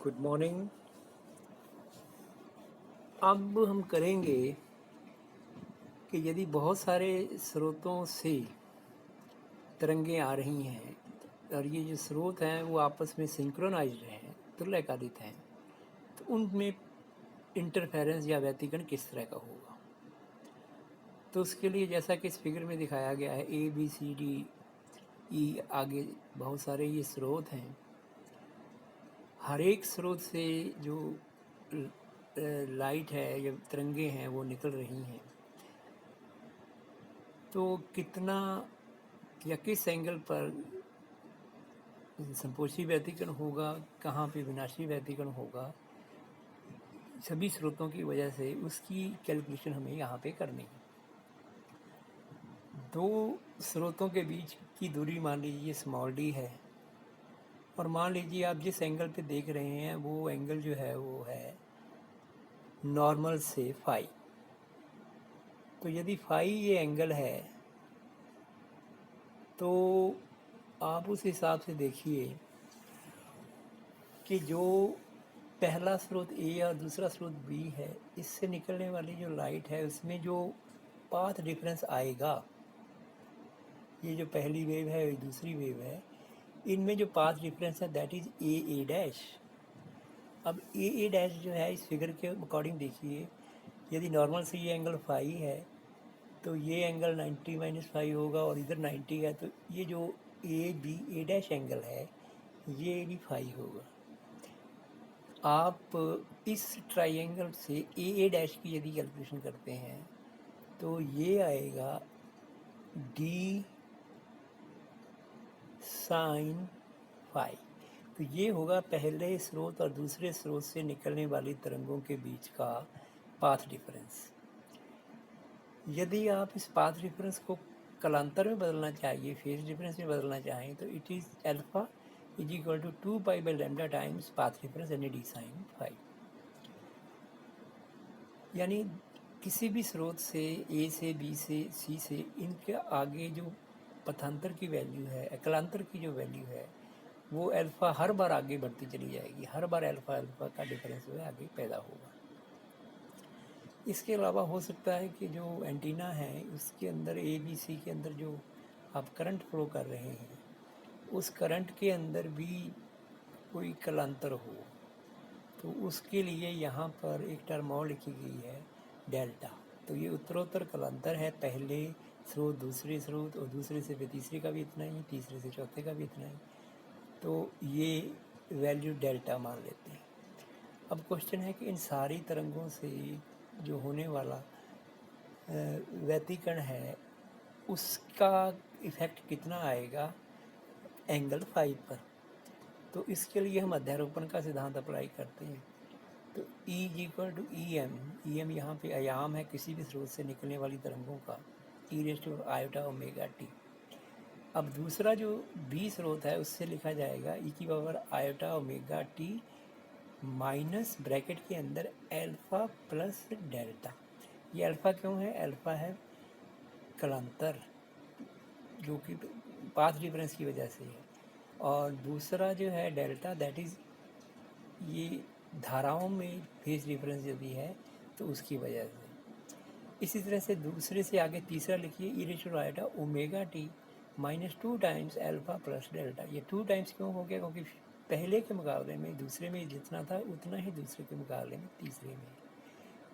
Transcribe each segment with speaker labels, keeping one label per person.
Speaker 1: Good morning. अब हम करेंगे कि यदि बहुत सारे स्रोतों से तरंगें आ रही हैं और ये जो स्रोत हैं वो आपस में सिंक्रोनाइज्ड हैं, तुल्यकालिक हैं, तो उनमें इंटरफेरेंस या व्यतिकरण किस तरह का होगा। तो उसके लिए जैसा कि इस फिगर में दिखाया गया है, A B C D E, आगे बहुत सारे ये स्रोत हैं। हर एक स्रोत से जो लाइट है या तरंगे हैं वो निकल रही हैं, तो कितना या किस एंगल पर संपोषी व्यतिकरण होगा, कहाँ पे विनाशी व्यतिकरण होगा, सभी स्रोतों की वजह से उसकी कैलकुलेशन हमें यहाँ पे करनी है। दो स्रोतों के बीच की दूरी मान लीजिए स्मॉल डी है, और मान लीजिए आप जिस एंगल पे देख रहे हैं वो एंगल जो है वो है नॉर्मल से फाई। तो यदि फाई ये एंगल है तो आप उस हिसाब से देखिए कि जो पहला स्रोत ए और दूसरा स्रोत बी है, इससे निकलने वाली जो लाइट है उसमें जो पाथ डिफरेंस आएगा, ये जो पहली वेव है और दूसरी वेव है, इनमें जो पाथ डिफरेंस है दैट इज ए डैश। अब ए डैश जो है इस फिगर के अकॉर्डिंग देखिए, यदि नॉर्मल से ये एंगल फाई है तो ये एंगल 90 माइनस फाई होगा, और इधर 90 है तो ये जो ए डैश एंगल है ये भी फाई होगा। आप इस ट्राइंगल से ए डैश की यदि कैलकुलेशन करते हैं तो ये आएगा डी साइन फाई। तो ये होगा पहले स्रोत और दूसरे स्रोत से निकलने वाली तरंगों के बीच का पाथ डिफरेंस। यदि आप इस पाथ डिफरेंस को कालांतर में बदलना चाहिए, फेज डिफरेंस में बदलना चाहें, तो it is alpha is equal to 2 pi by lambda times path difference यानी डी साइन फाई। यानी किसी भी स्रोत से ए से बी से सी से इनके आगे जो पथांतर की वैल्यू है, कलांतर की जो वैल्यू है, वो अल्फ़ा हर बार आगे बढ़ती चली जाएगी, हर बार अल्फ़ा अल्फ़ा का डिफरेंस जो है आगे पैदा होगा। इसके अलावा हो सकता है कि जो एंटीना है उसके अंदर ए बी सी के अंदर जो आप करंट फ्लो कर रहे हैं उस करंट के अंदर भी कोई कलांतर हो, तो उसके लिए यहाँ पर एक टर्म और लिखी गई है डेल्टा। तो ये उत्तरोत्तर कलांतर है, पहले स्रोत दूसरे स्रोत और दूसरे से फिर तीसरे का भी इतना ही, तीसरे से चौथे का भी इतना ही, तो ये वैल्यू डेल्टा मान लेते हैं। अब क्वेश्चन है कि इन सारी तरंगों से जो होने वाला व्यतिकरण है उसका इफ़ेक्ट कितना आएगा एंगल फाई पर। तो इसके लिए हम अध्यारोपण का सिद्धांत अप्लाई करते हैं। तो E equal to e m यहाँ पे आयाम है किसी भी स्रोत से निकलने वाली तरंगों का, e raise to iota omega t. अब दूसरा जो बी स्रोत है उससे लिखा जाएगा ई की power iota omega t minus bracket के अंदर एल्फ़ा प्लस डेल्टा। ये अल्फ़ा क्यों है? अल्फ़ा है कलांतर जो कि पाथ डिफरेंस की वजह से है, और दूसरा जो है डेल्टा दैट इज़ ये धाराओं में फेज डिफरेंस यदि है तो उसकी वजह से। इसी तरह से दूसरे से आगे तीसरा लिखिए e raise to iota omega t minus 2 times alpha plus delta. ये 2 टाइम्स क्यों हो गया? क्योंकि पहले के मुकाबले में दूसरे में जितना था उतना ही दूसरे के मुकाबले में तीसरे में,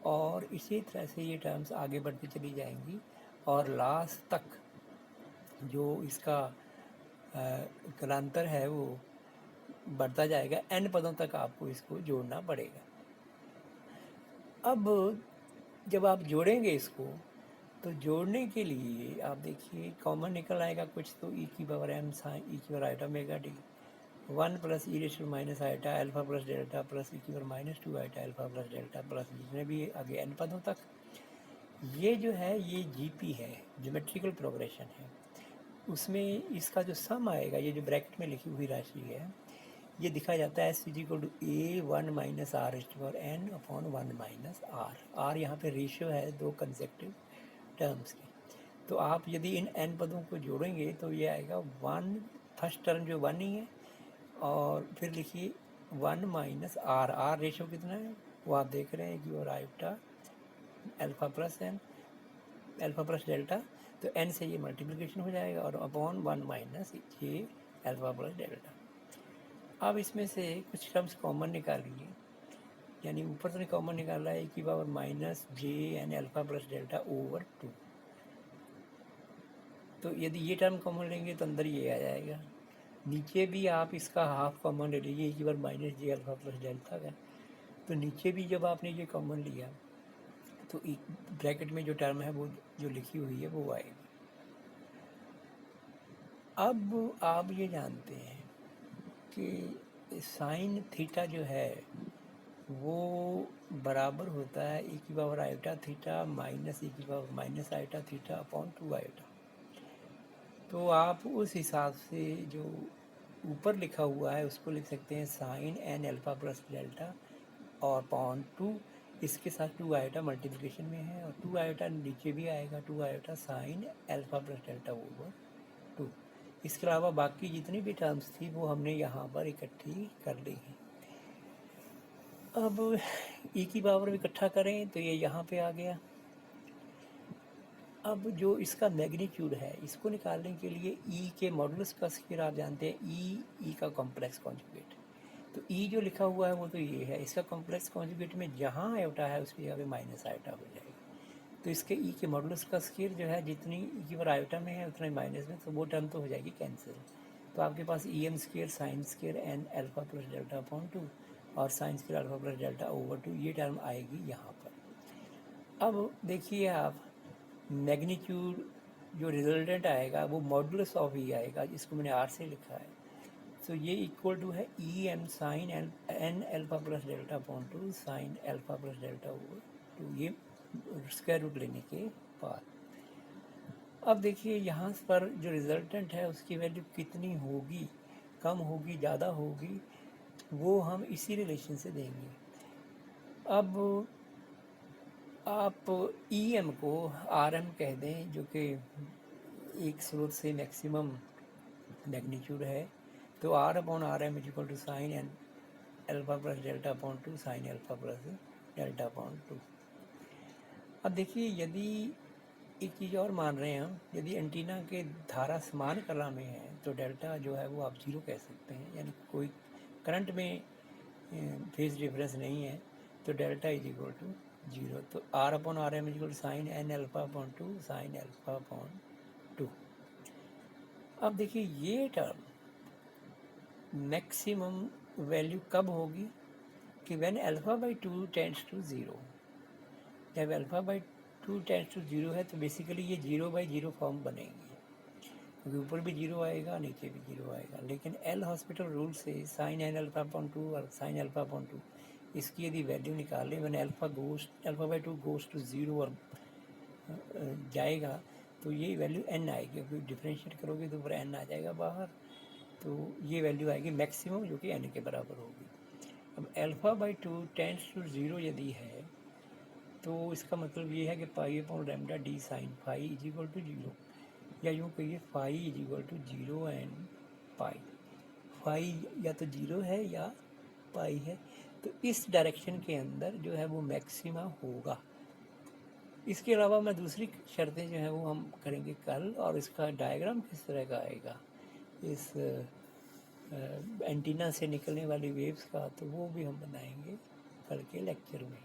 Speaker 1: और इसी तरह से ये टर्म्स आगे बढ़ती चली जाएंगी और लास्ट तक जो इसका कलांतर है वो बढ़ता जाएगा, n पदों तक आपको इसको जोड़ना पड़ेगा। अब जब आप जोड़ेंगे इसको तो जोड़ने के लिए आप देखिए कॉमन निकल आएगा कुछ, तो ई की पावर एम साइन ई की power iota omega D 1 plus e raise to minus iota alpha plus delta plus e की power minus 2 iota alpha plus delta plus जितने भी आगे n पदों तक। ये जो है ये जीपी है, ज्योमेट्रिकल प्रोग्रेशन है। उसमें इसका जो सम आएगा, ये जो ब्रैकेट में लिखी हुई राशि है, ये दिखा जाता है S equal to a 1 minus r raise to power n upon 1 minus r. R यहाँ पे रेशियो है दो कंसेक्टिव टर्म्स की। तो आप यदि इन एन पदों को जोड़ेंगे तो ये आएगा 1, फर्स्ट टर्म जो 1 ही है, और फिर लिखिए 1 माइनस आर, आर रेशो कितना है वो आप देख रहे हैं कि और iota alpha plus n, alpha plus delta, तो एन से ये मल्टीप्लिकेशन हो जाएगा और अपॉन 1 माइनस ये अल्फा प्लस डेल्टा। अब इसमें से कुछ टर्म्स कॉमन निकालिए, यानी ऊपर से कॉमन निकाला है कि power minus j n alpha plus delta over 2। तो यदि ये टर्म कॉमन लेंगे तो अंदर ये आ जाएगा, नीचे भी आप इसका हाफ कॉमन ले लीजिए कि बार माइनस जे अल्फा प्लस डेल्टा का, तो नीचे भी जब आपने ये कॉमन लिया तो एक ब्रैकेट में जो टर्म है वो जो लिखी हुई है वो आएगी। अब आप ये जानते हैं कि साइन थीटा जो है वो बराबर होता है e की power iota theta minus e की power minus iota theta upon 2 iota. तो आप उस हिसाब से जो ऊपर लिखा हुआ है उसको लिख सकते हैं sine N alpha plus delta और अपॉन 2, इसके साथ 2 आयोटा मल्टीप्लिकेशन में है और 2 आयोटा नीचे भी आएगा, 2 iota sine alpha plus delta over 2। इसके अलावा बाकी जितनी भी टर्म्स थी वो हमने यहाँ पर इकट्ठी कर ली है। अब e की पावर इकट्ठा करें तो ये यहाँ पे आ गया। अब जो इसका मैग्नीट्यूड है इसको निकालने के लिए e के मॉडुलस का स्क्वायर आप जानते हैं, e का कॉम्प्लेक्स कॉन्जुगेट। तो e जो लिखा हुआ है वो तो ये है, इसका कॉम्प्लेक्स कॉन्जुगेट में जहाँ आयोटा है उसकी जगह पे माइनस आयोटा हो जाएगा। तो इसके e के मॉडुलस का स्क्वायर जो है जितनी e की पावर आयोटा में है उतना ही माइनस में, तो वो टर्म तो हो जाएगी कैंसिल। तो आपके पास e M square sine square N alpha plus delta upon 2 और sine square alpha plus delta over 2 ये टर्म आएगी यहाँ पर। अब देखिए आप मैग्नीट्यूड जो रिजल्टेंट आएगा वो मॉडुलस ऑफ ई आएगा, जिसको मैंने आर से लिखा है। तो ये इक्वल टू है e m sine N alpha plus delta upon 2 sine alpha plus delta over 2, ये स्क्वायर रूट लेने के बाद। अब देखिए यहाँ पर जो रिजल्टेंट है उसकी वैल्यू कितनी होगी, कम होगी ज़्यादा होगी, वो हम इसी रिलेशन से देंगे। अब आप ई एम को आर एम कह दें, जो कि एक स्रोत से मैक्सिमम मैग्नीट्यूड है, तो are upon R M is equal to sine N alpha plus delta upon 2 sine alpha plus delta upon 2। अब देखिए यदि एक चीज़ और मान रहे हैं हम, यदि एंटीना के धारा समान कला में है तो डेल्टा जो है वो आप जीरो कह सकते हैं, यानी कोई करंट में फेज डिफरेंस नहीं है, तो delta is equal to zero. तो are upon R M is equal to sine N alpha upon 2 sine alpha upon 2। अब देखिए ये टर्म मैक्सिमम वैल्यू कब होगी कि when alpha by 2 tends to zero. जब alpha by 2 tends to zero है तो बेसिकली ये 0 बाई 0 फॉर्म बनेगी, क्योंकि ऊपर भी 0 आएगा नीचे भी 0 आएगा। लेकिन एल हॉस्पिटल रूल से साइन एन अल्फा अपॉन 2 और साइन अल्फा अपॉन 2 इसकी यदि वैल्यू निकालें when alpha by 2 goes to zero और जाएगा तो ये वैल्यू एन आएगी, क्योंकि डिफ्रेंशिएट करोगे तो ऊपर एन आ जाएगा बाहर, तो ये वैल्यू आएगी मैक्सिमम जो कि एन के बराबर होगी। अब alpha by 2 tends to zero यदि है तो इसका मतलब ये है कि pi upon lambda d sine phi is equal to zero, या यूँ कहिए phi is equal to zero and pi. Phi या तो जीरो है या पाई है, तो इस डायरेक्शन के अंदर जो है वो मैक्सिमा होगा। इसके अलावा मैं दूसरी शर्तें जो हैं वो हम करेंगे कल, और इसका डायग्राम किस तरह का आएगा इस एंटीना से निकलने वाली वेव्स का, तो वो भी हम बनाएंगे कल के लेक्चर में।